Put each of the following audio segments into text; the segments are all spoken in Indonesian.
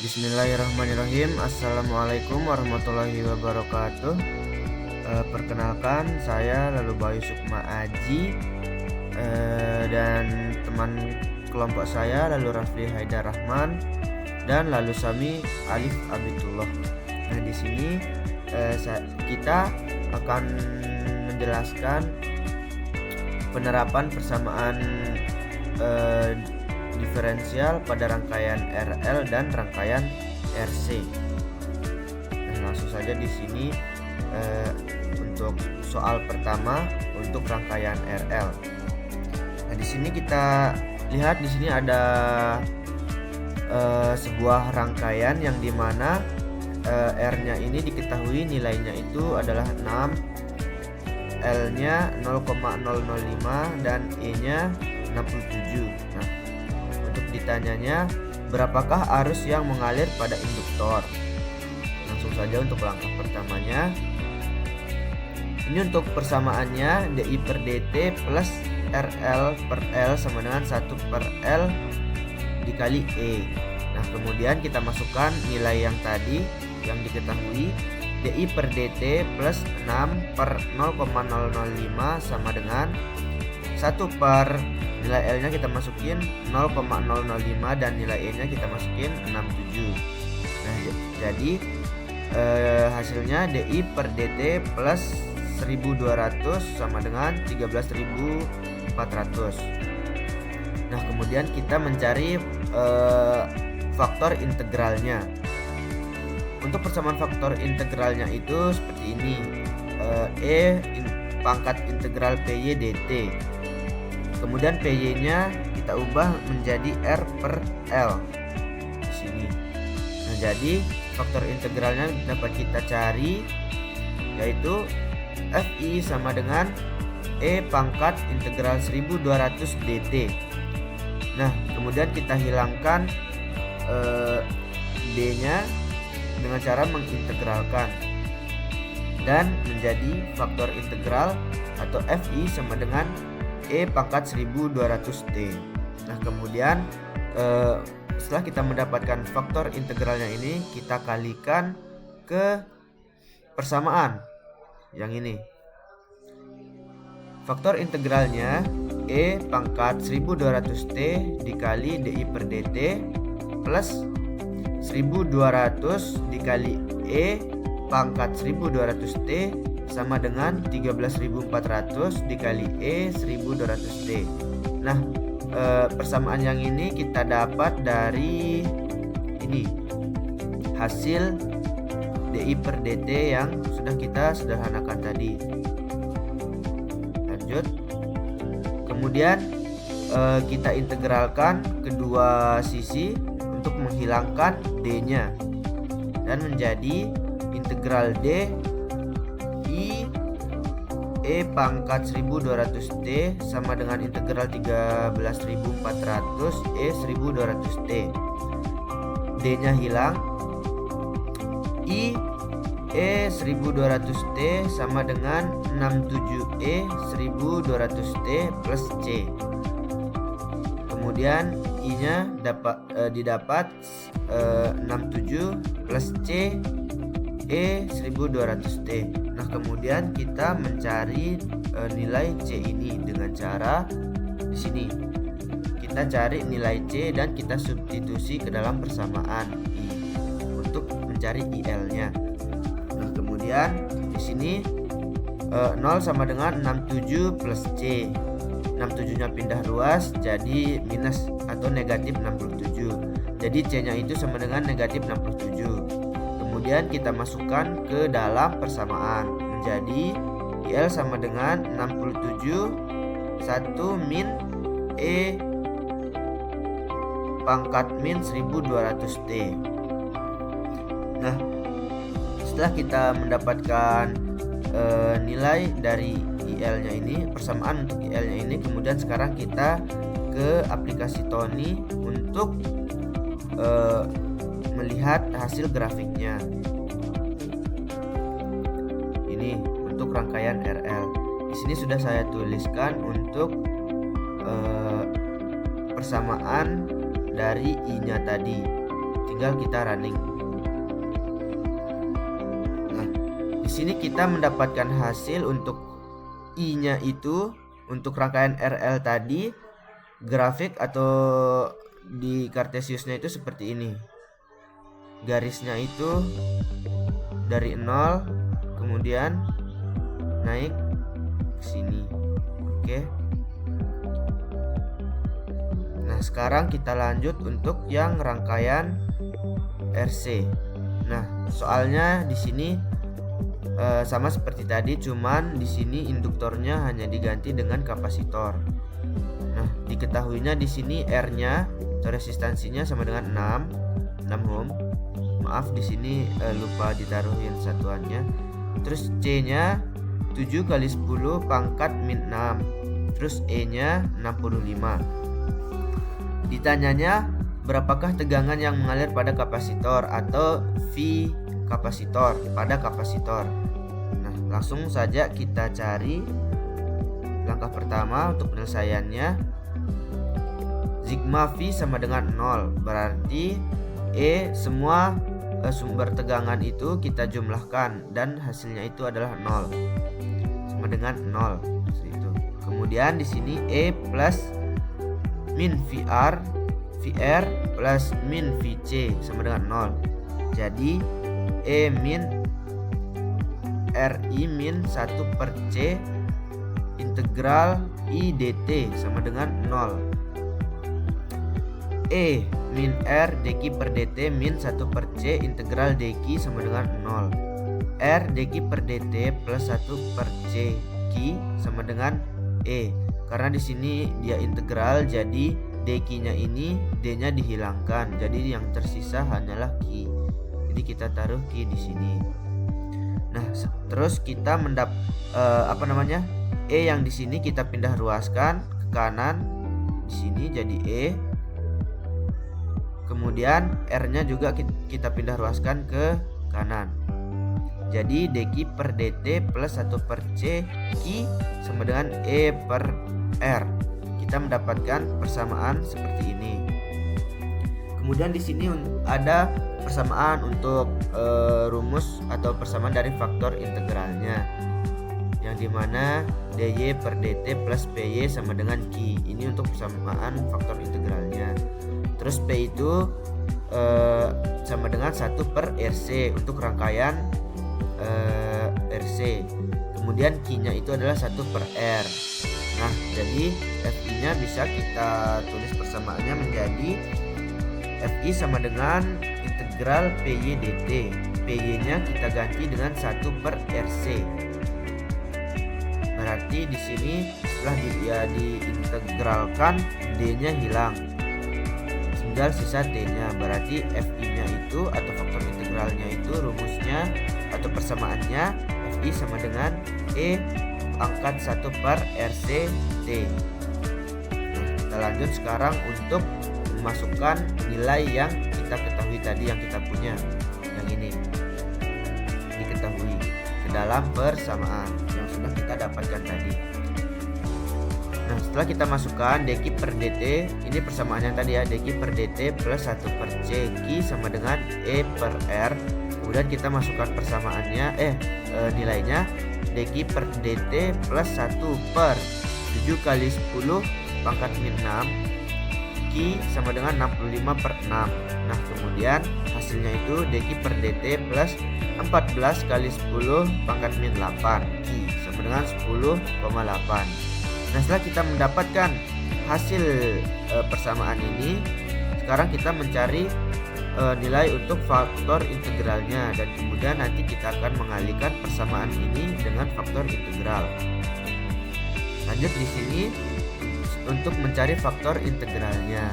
Bismillahirrahmanirrahim. Assalamualaikum warahmatullahi wabarakatuh. Perkenalkan, saya Lalu Bayu Sukma Aji, dan teman kelompok saya Lalu Rafli Haidar Rahman dan Lalu Sami Alif Abidullah. Nah, di sini kita akan menjelaskan penerapan persamaan diferensial pada rangkaian RL dan rangkaian RC. Nah, langsung saja di sini untuk soal pertama untuk rangkaian RL. Nah, di sini kita lihat di sini ada sebuah rangkaian yang dimana R-nya ini diketahui nilainya itu adalah 6, L-nya 0,005 dan E-nya 67. Nah, untuk ditanyanya berapakah arus yang mengalir pada induktor. Langsung saja untuk langkah pertamanya. Ini untuk persamaannya DI per DT plus RL per L sama dengan 1 per L dikali E. Nah, kemudian kita masukkan nilai yang tadi yang diketahui. DI per DT plus 6 per 0,005 sama dengan 1 per nilai L nya kita masukin 0,005 dan nilai E nya kita masukin 67. Nah, jadi hasilnya DI per DT plus 1200 sama dengan 13.400. Nah, kemudian kita mencari faktor integralnya. Untuk persamaan faktor integralnya itu seperti ini. Pangkat integral PY dt. Kemudian PY-nya kita ubah menjadi R per L di sini. Nah, jadi faktor integralnya dapat kita cari, yaitu FI sama dengan E pangkat integral 1200 dt. Nah, kemudian kita hilangkan D-nya dengan cara mengintegralkan dan menjadi faktor integral atau FI sama dengan E pangkat 1200T. Nah, kemudian setelah kita mendapatkan faktor integralnya ini, kita kalikan ke persamaan yang ini. Faktor integralnya E pangkat 1200T dikali DI per DT plus 1200 dikali E pangkat 1200T sama dengan 13.400 dikali E 1200D. Nah, persamaan yang ini kita dapat dari ini hasil DI per DT yang sudah kita sederhanakan tadi. Lanjut. Kemudian kita integralkan kedua sisi untuk menghilangkan D-nya dan menjadi integral D E pangkat 1200T sama dengan integral 13.400 E 1200T. D-nya hilang. I E 1200T sama dengan 67E 1200T plus C. Kemudian I-nya didapat 67 plus C E 1200T. Nah, kemudian kita mencari nilai C ini dengan cara di sini. Kita cari nilai C dan kita substitusi ke dalam persamaan I untuk mencari IL-nya. Nah, kemudian di sini 0 sama dengan 67 plus C. 67-nya pindah ruas jadi minus atau negatif 67. Jadi C-nya itu sama dengan negatif 67. Kemudian kita masukkan ke dalam persamaan menjadi IL sama dengan 67 1 min E pangkat min 1200T. Nah, setelah kita mendapatkan nilai dari IL-nya ini, persamaan untuk IL-nya ini, kemudian sekarang kita ke aplikasi Tony untuk melihat hasil grafiknya. Ini untuk rangkaian RL. Di sini sudah saya tuliskan untuk persamaan dari I-nya tadi. tinggal kita running. Nah, di sini kita mendapatkan hasil untuk I-nya itu untuk rangkaian RL tadi, grafik atau di Cartesiusnya itu seperti ini. Garisnya itu dari 0 kemudian naik ke sini. Oke. Nah, sekarang kita lanjut untuk yang rangkaian RC. Nah, soalnya di sini sama seperti tadi, cuman di sini induktornya hanya diganti dengan kapasitor. Nah, diketahuinya di sini R-nya atau resistansinya sama dengan 6 ohm. Maaf, di sini lupa ditaruhin satuannya. Terus C-nya 7 kali 10 pangkat min 6. Terus E-nya 65. Ditanyanya berapakah tegangan yang mengalir pada kapasitor atau V kapasitor pada kapasitor. Nah, langsung saja kita cari. Langkah pertama untuk penyelesaiannya, sigma V sama dengan 0, berarti E semua sumber tegangan itu kita jumlahkan dan hasilnya itu adalah 0, sama dengan 0 itu. Kemudian di sini E plus min VR plus min VC sama dengan 0. Jadi E min RI min 1 per C integral I dt sama dengan 0. E min R dq per dt min 1 per C integral dq sama dengan 0. R dq per dt plus 1 per C Q sama dengan E. Karena di sini dia integral, jadi dq-nya ini d-nya dihilangkan, jadi yang tersisa hanyalah Q. Jadi kita taruh Q di sini. Nah, terus kita E yang di sini kita pindah ruaskan ke kanan. Di sini jadi E. Kemudian R-nya juga kita pindah ruaskan ke kanan. Jadi dq per dt plus 1 per C Q sama dengan E per R. Kita mendapatkan persamaan seperti ini. Kemudian di sini ada persamaan untuk rumus atau persamaan dari faktor integralnya, yang dimana dy per dt plus py sama dengan Q. Ini untuk persamaan faktor integralnya. Terus P itu sama dengan 1 per RC untuk rangkaian RC. Kemudian Q-nya itu adalah 1 per R. Nah, jadi Fi-nya bisa kita tulis persamaannya menjadi Fi sama dengan integral Py dt. Py-nya kita ganti dengan 1 per RC. Berarti di sini setelah dia diintegralkan, D-nya hilang. Tinggal sisa T-nya. Berarti Fi-nya itu atau faktor integralnya itu rumusnya atau persamaannya Fi sama dengan E pangkat 1 per RC T. Nah, kita lanjut sekarang untuk memasukkan nilai yang kita ketahui tadi, yang kita punya, yang ini diketahui ke dalam persamaan yang sudah kita dapatkan tadi. Nah, setelah kita masukkan dq per dt, ini persamaan yang tadi ya, dq per dt plus 1 per C Q sama dengan E per R. Kemudian kita masukkan persamaannya nilainya dq per dt plus 1 per 7 kali 10 pangkat min 6 Q sama dengan 65 per 6. Nah, kemudian hasilnya itu dq per dt plus 14 kali 10 pangkat min 8 Q sama dengan 10,8. Nah, setelah kita mendapatkan hasil persamaan ini, sekarang kita mencari nilai untuk faktor integralnya, dan kemudian nanti kita akan mengalihkan persamaan ini dengan faktor integral. Lanjut di sini untuk mencari faktor integralnya.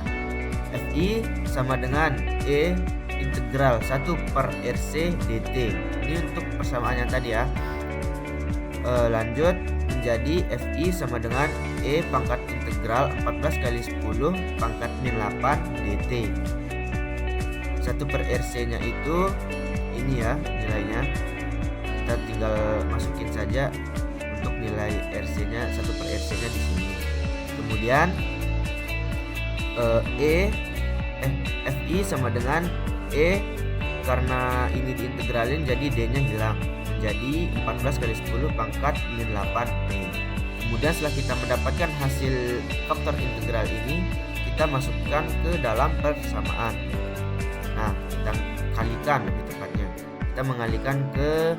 Fi sama dengan E integral 1 per RC dt. Ini untuk persamaan yang tadi ya. Lanjut menjadi Fi sama dengan E pangkat integral 14 kali 10 pangkat min 8 dt. 1 per RC nya itu ini ya nilainya. Kita tinggal masukin saja untuk nilai RC nya, 1 per RC nya di sini. Kemudian Fi sama dengan E karena ini diintegralin jadi D-nya hilang, menjadi 14 kali 10 pangkat min 8T. Kemudian setelah kita mendapatkan hasil faktor integral ini, kita masukkan ke dalam persamaan. Nah, kita kalikan lebih tepatnya. Kita mengalikan ke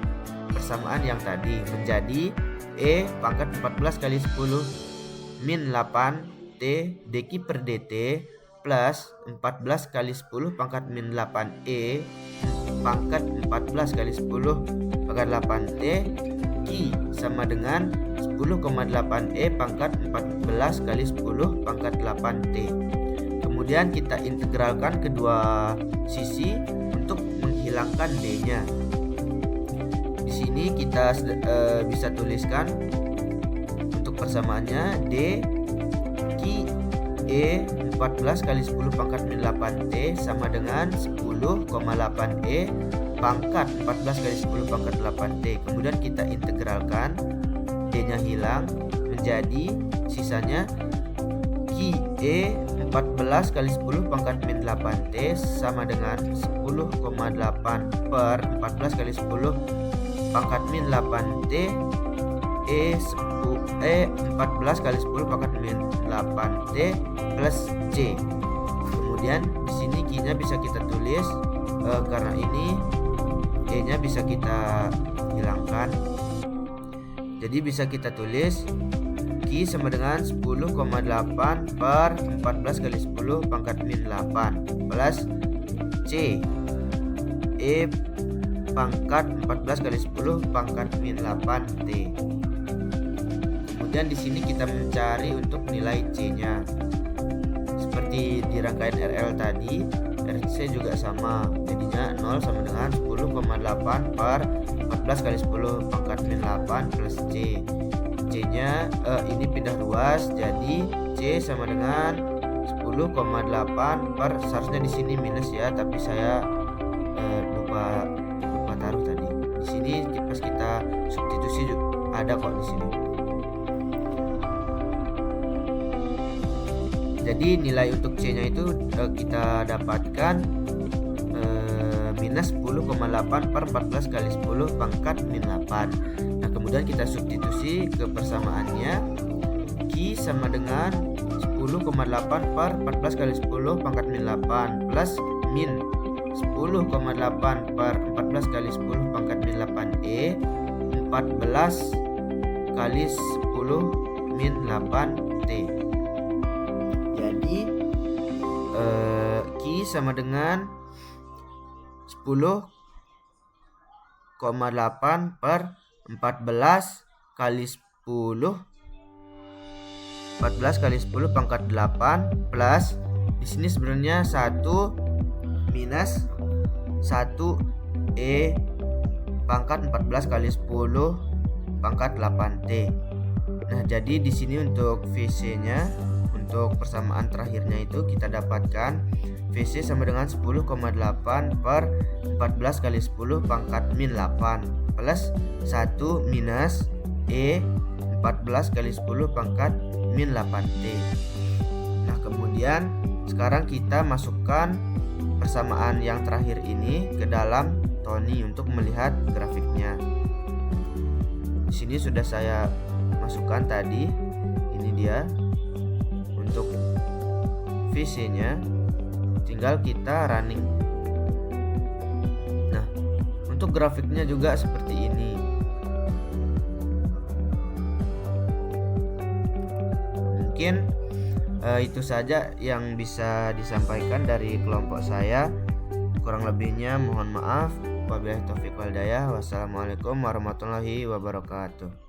persamaan yang tadi menjadi E pangkat 14 kali 10 min 8T dq per dt plus 14 kali 10 pangkat min 8E pangkat 14 kali 10 pangkat 8T Q sama dengan 10,8E pangkat 14 kali 10 pangkat 8T. Kemudian kita integralkan kedua sisi untuk menghilangkan D-nya. Di sini kita bisa tuliskan untuk persamaannya D Q E 14 kali 10 pangkat min 8T sama dengan 10,8E pangkat 14 kali 10 pangkat 8T. Kemudian kita integralkan, D-nya hilang, menjadi sisanya QE 14 kali 10 pangkat min 8T sama dengan 10,8 per 14 kali 10 pangkat min 8T E 14 kali 10 pangkat min 8T plus C. Kemudian di sini Q-nya bisa kita tulis karena ini E-nya bisa kita hilangkan. Jadi bisa kita tulis Q sama dengan 10,8 per 14 kali 10 pangkat min 8 plus C E pangkat 14 kali 10 pangkat min 8T. Kemudian di sini kita mencari untuk nilai C-nya. Seperti di rangkaian RL tadi, RC juga sama. Jadinya 0 sama dengan 10,8 per 14 kali 10 pangkat min 8 plus C. C-nya ini pindah ruas, jadi C sama dengan 10,8 per, seharusnya di sini minus ya, tapi saya lupa taruh tadi. Di sini pas kita substitusi ada kok di sini. Jadi nilai untuk C-nya itu kita dapatkan minus 10,8 per 14 kali 10 pangkat min 8. Nah, kemudian kita substitusi ke persamaannya. Q sama dengan 10,8 per 14 kali 10 pangkat min 8 plus min 10,8 per 14 kali 10 pangkat min 8E 14 kali 10 min 8T. Jadi Q sama dengan 10,8 per 14 kali 10 kali 10 pangkat 8 plus di sini sebenarnya 1 minus 1E pangkat 14 kali 10 pangkat 8T. Nah, jadi di sini untuk VC-nya, untuk persamaan terakhirnya itu kita dapatkan VC sama dengan 10,8 per 14 kali 10 pangkat min 8 plus 1 minus E 14 kali 10 pangkat min 8T. Nah, kemudian sekarang kita masukkan persamaan yang terakhir ini ke dalam Tony untuk melihat grafiknya. Di sini sudah saya masukkan tadi. Ini dia untuk VC-nya, tinggal kita running. Nah, untuk grafiknya juga seperti ini. Mungkin itu saja yang bisa disampaikan dari kelompok saya. Kurang lebihnya mohon maaf. Wabillahi taufiq wal hidayah. Wassalamualaikum warahmatullahi wabarakatuh.